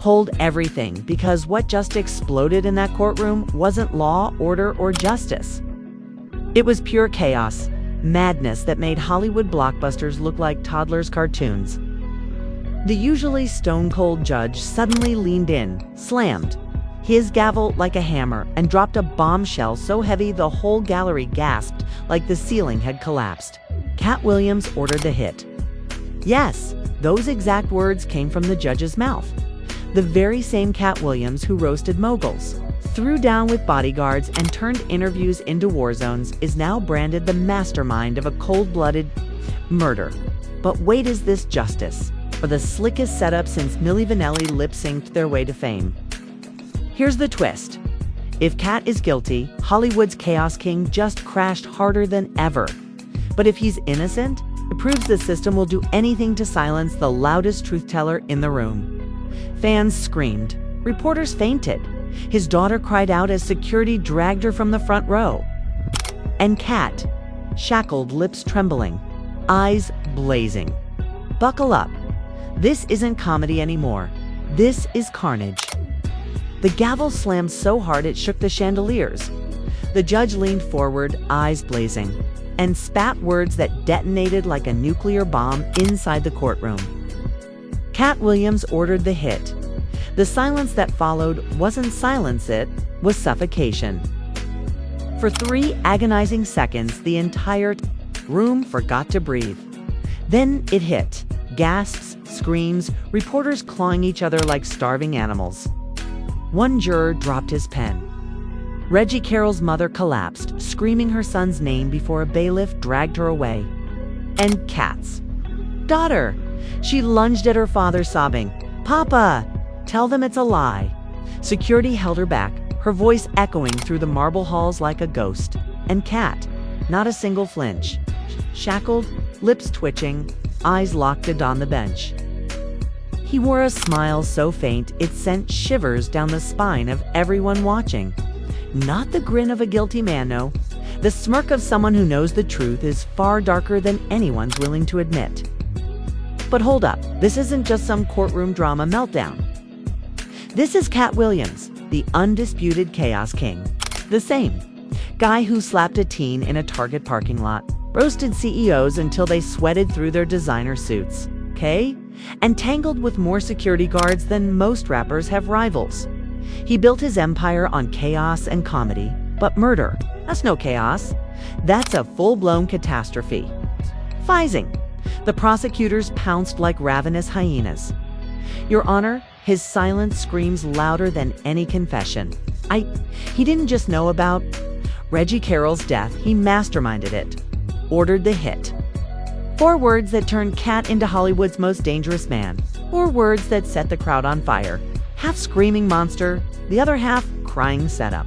Hold everything, because what just exploded in that courtroom wasn't law, order, or justice. It was pure chaos, madness that made Hollywood blockbusters look like toddlers' cartoons. The usually stone-cold judge suddenly leaned in, slammed his gavel like a hammer, and dropped a bombshell so heavy the whole gallery gasped like the ceiling had collapsed. Katt Williams ordered the hit. Yes, those exact words came from the judge's mouth. The very same Katt Williams who roasted moguls, threw down with bodyguards, and turned interviews into war zones is now branded the mastermind of a cold-blooded murder. But wait, is this justice? Or the slickest setup since Milli Vanilli lip-synced their way to fame? Here's the twist. If Katt is guilty, Hollywood's Chaos King just crashed harder than ever. But if he's innocent, it proves the system will do anything to silence the loudest truth-teller in the room. Fans screamed. Reporters fainted. His daughter cried out as security dragged her from the front row. And Katt, shackled, lips trembling, eyes blazing. Buckle up. This isn't comedy anymore. This is carnage. The gavel slammed so hard it shook the chandeliers. The judge leaned forward, eyes blazing, and spat words that detonated like a nuclear bomb inside the courtroom. Katt Williams ordered the hit. The silence that followed wasn't silence, it was suffocation. For 3 agonizing seconds, the entire room forgot to breathe. Then it hit. Gasps, screams, reporters clawing each other like starving animals. One juror dropped his pen. Reggie Carroll's mother collapsed, screaming her son's name before a bailiff dragged her away. And Katt's daughter. She lunged at her father, sobbing, "Papa, tell them it's a lie." Security held her back, her voice echoing through the marble halls like a ghost. And Katt, not a single flinch. Shackled, lips twitching, eyes locked on the bench. He wore a smile so faint it sent shivers down the spine of everyone watching. Not the grin of a guilty man, no. The smirk of someone who knows the truth is far darker than anyone's willing to admit. But hold up, this isn't just some courtroom drama meltdown. This is Katt Williams, the undisputed Chaos King. The same guy who slapped a teen in a Target parking lot, roasted CEOs until they sweated through their designer suits, okay? And tangled with more security guards than most rappers have rivals. He built his empire on chaos and comedy, but murder, that's no chaos. That's a full-blown catastrophe. Phizing. The prosecutors pounced like ravenous hyenas. Your Honor, his silence screams louder than any confession. He didn't just know about Reggie Carroll's death, he masterminded it. Ordered the hit. 4 words that turned Katt into Hollywood's most dangerous man. 4 words that set the crowd on fire. Half screaming monster, the other half crying setup.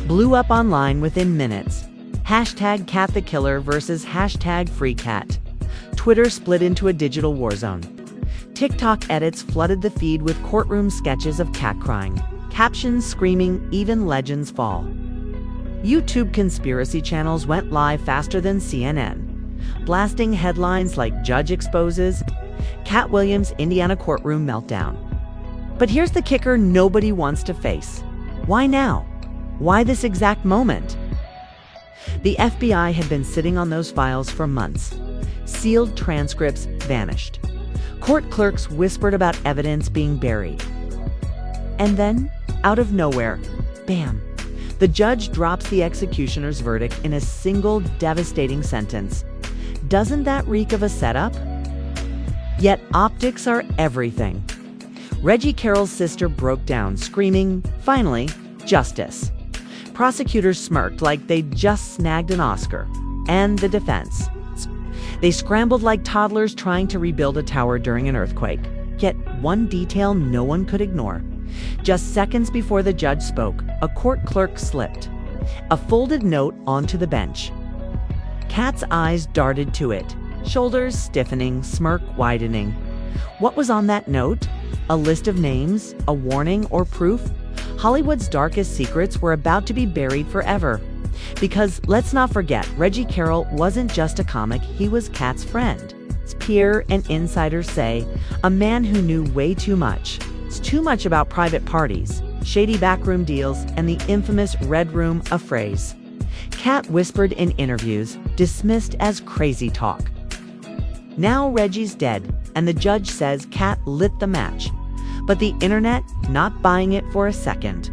Blew up online within minutes. Hashtag Katt the Killer versus hashtag Free Katt. Twitter split into a digital war zone. TikTok edits flooded the feed with courtroom sketches of Katt crying. Captions screaming, "Even legends fall." YouTube conspiracy channels went live faster than CNN, blasting headlines like "Judge exposes Katt Williams' Indiana courtroom meltdown." But here's the kicker nobody wants to face. Why now? Why this exact moment? The FBI had been sitting on those files for months. Sealed transcripts vanished. Court clerks whispered about evidence being buried. And then, out of nowhere, bam, the judge drops the executioner's verdict in a single devastating sentence. Doesn't that reek of a setup? Yet optics are everything. Reggie Carroll's sister broke down, screaming, "Finally, justice." Prosecutors smirked like they'd just snagged an Oscar. And the defense. They scrambled like toddlers trying to rebuild a tower during an earthquake. Yet one detail no one could ignore. Just seconds before the judge spoke, a court clerk slipped a folded note onto the bench. Katt's eyes darted to it, shoulders stiffening, smirk widening. What was on that note? A list of names? A warning or proof? Hollywood's darkest secrets were about to be buried forever. Because let's not forget, Reggie Carroll wasn't just a comic, he was Katt's friend. Pierre and insiders say a man who knew way too much. It's too much about private parties, shady backroom deals, and the infamous Red Room affrays. Katt whispered in interviews, dismissed as crazy talk. Now Reggie's dead, and the judge says Katt lit the match. But the internet not buying it for a second.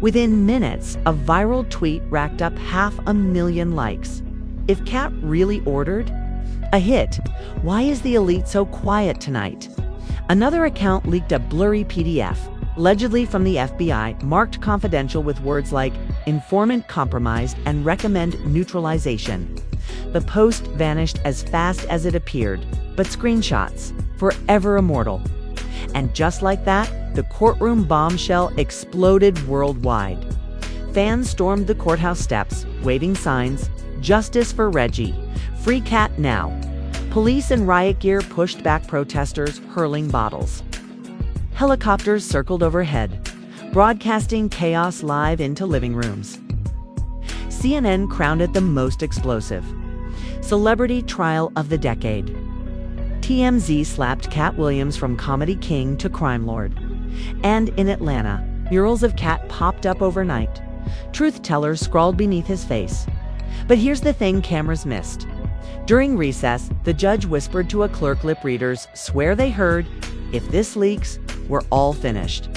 Within minutes, a viral tweet racked up 500,000 likes. If Katt really ordered a hit, why is the elite so quiet tonight? Another account leaked a blurry PDF, allegedly from the FBI, marked confidential with words like informant compromised and recommend neutralization. The post vanished as fast as it appeared, but screenshots, forever immortal. And just like that, the courtroom bombshell exploded worldwide. Fans stormed the courthouse steps, waving signs, "Justice for Reggie, free Katt now." Police in riot gear pushed back protesters, hurling bottles. Helicopters circled overhead, broadcasting chaos live into living rooms. CNN crowned it the most explosive celebrity trial of the decade. TMZ slapped Katt Williams from comedy king to crime lord. And in Atlanta, murals of Katt popped up overnight. Truth tellers scrawled beneath his face. But here's the thing cameras missed. During recess, the judge whispered to a clerk, lip readers swear they heard, "If this leaks, we're all finished."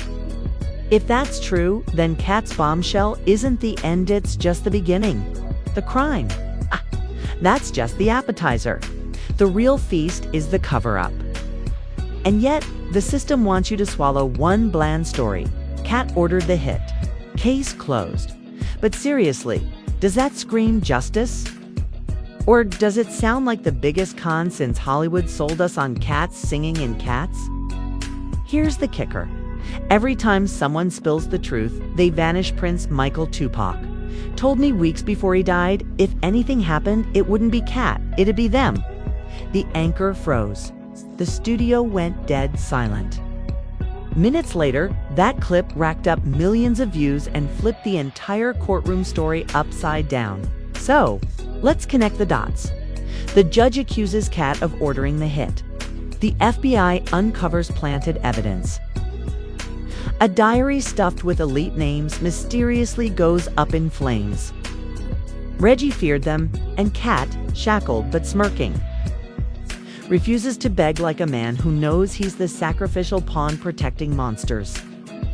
If that's true, then Katt's bombshell isn't the end, it's just the beginning. The crime. That's just the appetizer. The real feast is the cover-up. And yet, the system wants you to swallow one bland story. Katt ordered the hit. Case closed. But seriously, does that scream justice? Or does it sound like the biggest con since Hollywood sold us on cats singing in Cats? Here's the kicker. Every time someone spills the truth, they vanish. Prince Michael Tupac told me weeks before he died, if anything happened, it wouldn't be Katt, it'd be them. The anchor froze. The studio went dead silent. Minutes later, that clip racked up millions of views and flipped the entire courtroom story upside down. So, let's connect the dots. The judge accuses Katt of ordering the hit. The FBI uncovers planted evidence. A diary stuffed with elite names mysteriously goes up in flames. Reggie feared them, and Katt, shackled but smirking, refuses to beg like a man who knows he's the sacrificial pawn protecting monsters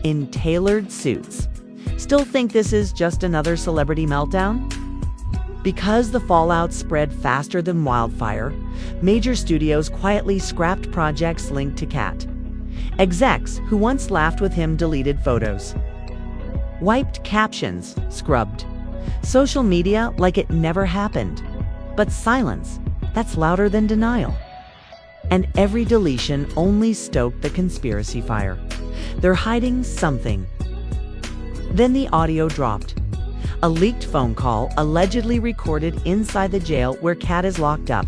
in tailored suits. Still think this is just another celebrity meltdown? Because the fallout spread faster than wildfire, major studios quietly scrapped projects linked to Katt. Execs who once laughed with him deleted photos. Wiped captions, scrubbed. Social media like it never happened. But silence, that's louder than denial. And every deletion only stoked the conspiracy fire. They're hiding something. Then the audio dropped. A leaked phone call allegedly recorded inside the jail where Katt is locked up.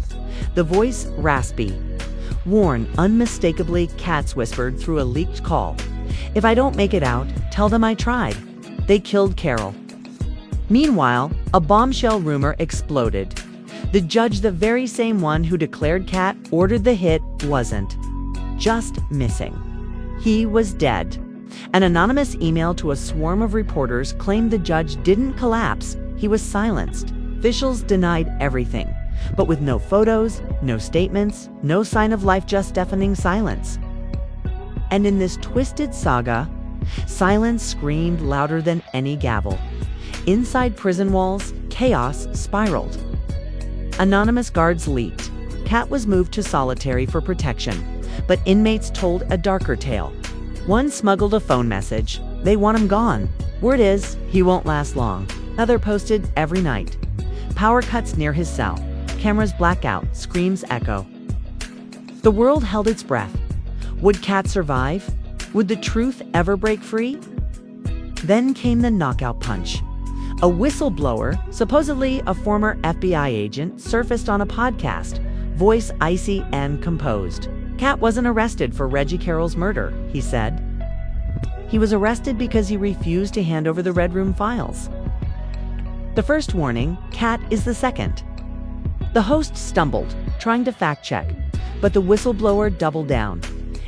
The voice raspy. Worn unmistakably, Katt's whispered through a leaked call. "If I don't make it out, tell them I tried. They killed Carol." Meanwhile, a bombshell rumor exploded. The judge, the very same one who declared Katt ordered the hit, wasn't just missing. He was dead. An anonymous email to a swarm of reporters claimed the judge didn't collapse, he was silenced. Officials denied everything, but with no photos, no statements, no sign of life, just deafening silence. And in this twisted saga, silence screamed louder than any gavel. Inside prison walls, chaos spiraled. Anonymous guards leaked. Katt was moved to solitary for protection, but inmates told a darker tale. One smuggled a phone message. They want him gone. Word is, he won't last long. Another posted every night. Power cuts near his cell. Cameras black out, screams echo. The world held its breath. Would Katt survive? Would the truth ever break free? Then came the knockout punch. A whistleblower, supposedly a former FBI agent, surfaced on a podcast, voice icy and composed. Katt wasn't arrested for Reggie Carroll's murder, he said. He was arrested because he refused to hand over the Red Room files. The first warning, Katt is the second. The host stumbled. trying to fact-check. But the whistleblower doubled down.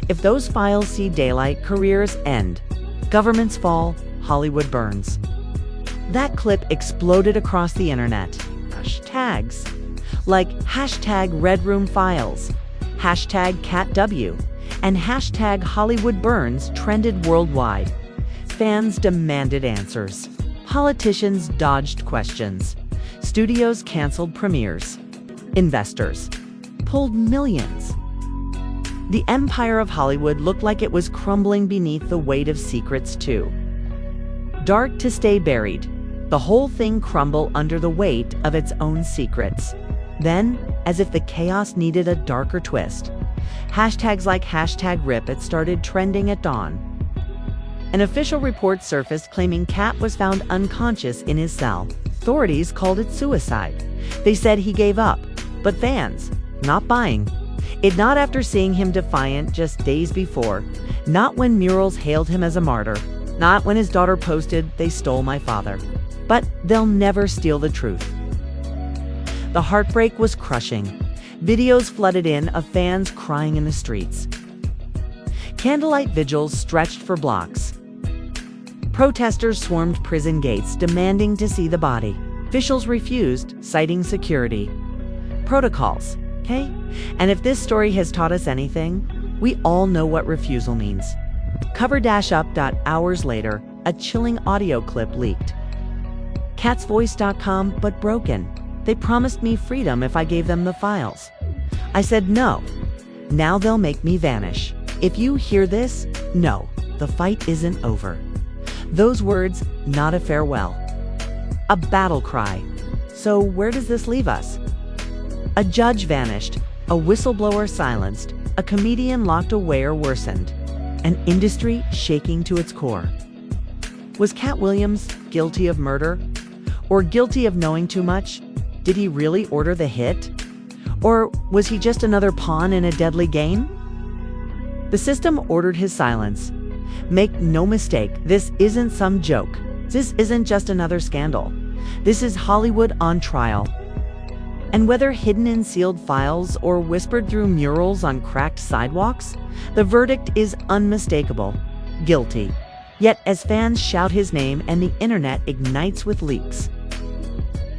If those files see daylight, careers end. Governments fall, Hollywood burns. That clip exploded across the internet. Hashtags like #RedRoomFiles, #KattW, and #HollywoodBurns trended worldwide. Fans demanded answers. Politicians dodged questions. Studios canceled premieres. Investors pulled millions. The empire of Hollywood looked like it was crumbling beneath the weight of secrets too. Dark to stay buried, the whole thing crumbled under the weight of its own secrets. Then, as if the chaos needed a darker twist, hashtags like #RipIt started trending at dawn. An official report surfaced claiming Katt was found unconscious in his cell. Authorities called it suicide. They said he gave up, but fans, not buying. It not after seeing him defiant just days before, not when murals hailed him as a martyr, not when his daughter posted, "They stole my father." But they'll never steal the truth. The heartbreak was crushing. Videos flooded in of fans crying in the streets. Candlelight vigils stretched for blocks. Protesters swarmed prison gates demanding to see the body. Officials refused, citing security. Protocols, okay? And if this story has taught us anything, we all know what refusal means. Cover-up. Hours later, a chilling audio clip leaked. Kattsvoice.com, but broken. They promised me freedom if I gave them the files. I said no. Now they'll make me vanish. If you hear this, no, the fight isn't over. Those words, not a farewell. A battle cry. So where does this leave us? A judge vanished, a whistleblower silenced, a comedian locked away or worsened, an industry shaking to its core. Was Katt Williams guilty of murder? Or guilty of knowing too much? Did he really order the hit? Or was he just another pawn in a deadly game? The system ordered his silence. Make no mistake, this isn't some joke. This isn't just another scandal. This is Hollywood on trial. And whether hidden in sealed files or whispered through murals on cracked sidewalks, the verdict is unmistakable: guilty. Yet as fans shout his name and the internet ignites with leaks,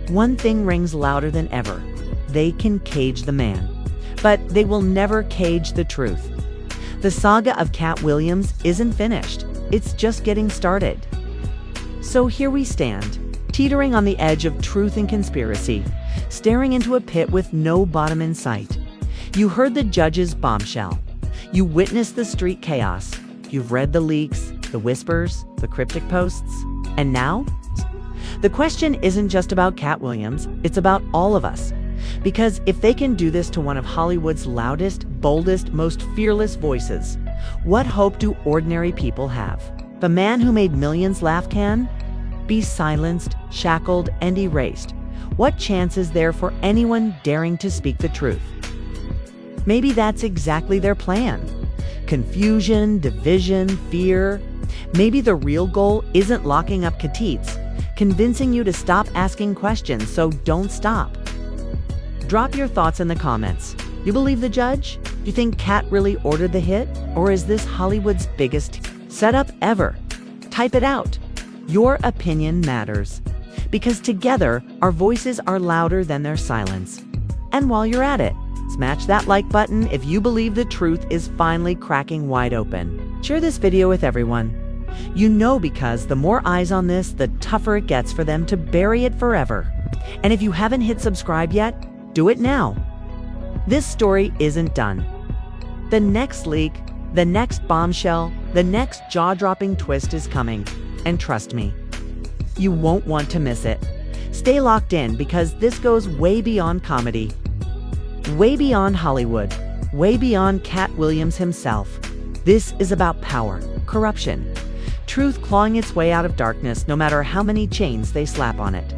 one thing rings louder than ever: they can cage the man, but they will never cage the truth. The saga of Katt Williams isn't finished. It's just getting started. So here we stand, teetering on the edge of truth and conspiracy, staring into a pit with no bottom in sight. You heard the judge's bombshell. You witnessed the street chaos. You've read the leaks, the whispers, the cryptic posts. And now? The question isn't just about Katt Williams, it's about all of us. Because if they can do this to one of Hollywood's loudest, boldest, most fearless voices, what hope do ordinary people have? The man who made millions laugh can be silenced, shackled, and erased. What chance is there for anyone daring to speak the truth? Maybe that's exactly their plan. Confusion, division, fear. Maybe the real goal isn't locking up Katt's, convincing you to stop asking questions, so don't stop. Drop your thoughts in the comments. You believe the judge? Do you think Katt really ordered the hit? Or is this Hollywood's biggest setup ever? Type it out. Your opinion matters. Because together, our voices are louder than their silence. And while you're at it, smash that like button if you believe the truth is finally cracking wide open. Share this video with everyone. You know, because the more eyes on this, the tougher it gets for them to bury it forever. And if you haven't hit subscribe yet, do it now. This story isn't done. The next leak, the next bombshell, the next jaw-dropping twist is coming. And trust me, you won't want to miss it. Stay locked in, because this goes way beyond comedy. Way beyond Hollywood. Way beyond Katt Williams himself. This is about power, corruption, truth clawing its way out of darkness no matter how many chains they slap on it.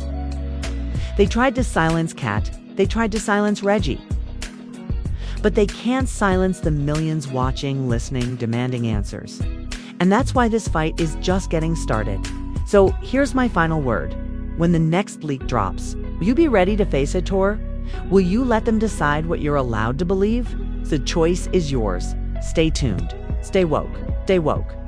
They tried to silence Katt. They tried to silence Reggie. But they can't silence the millions watching, listening, demanding answers. And that's why this fight is just getting started. So here's my final word. When the next leak drops, will you be ready to face it, or Will you let them decide what you're allowed to believe? The choice is yours. Stay tuned. Stay woke. Stay woke.